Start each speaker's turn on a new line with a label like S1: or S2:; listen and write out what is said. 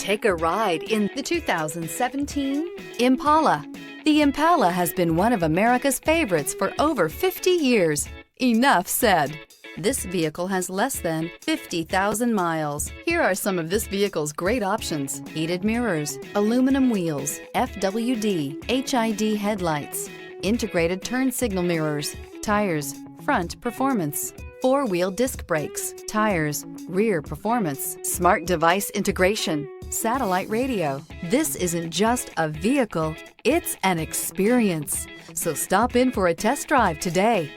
S1: Take a ride in the 2017 Impala. The Impala has been one of America's favorites for over 50 years. Enough said. This vehicle has less than 50,000 miles. Here are some of this vehicle's great options: heated mirrors, aluminum wheels, FWD, HID headlights, integrated turn signal mirrors, tires, front performance, four-wheel disc brakes, tires, rear performance, smart device integration, satellite radio. This isn't just a vehicle, it's an experience. So stop in for a test drive today.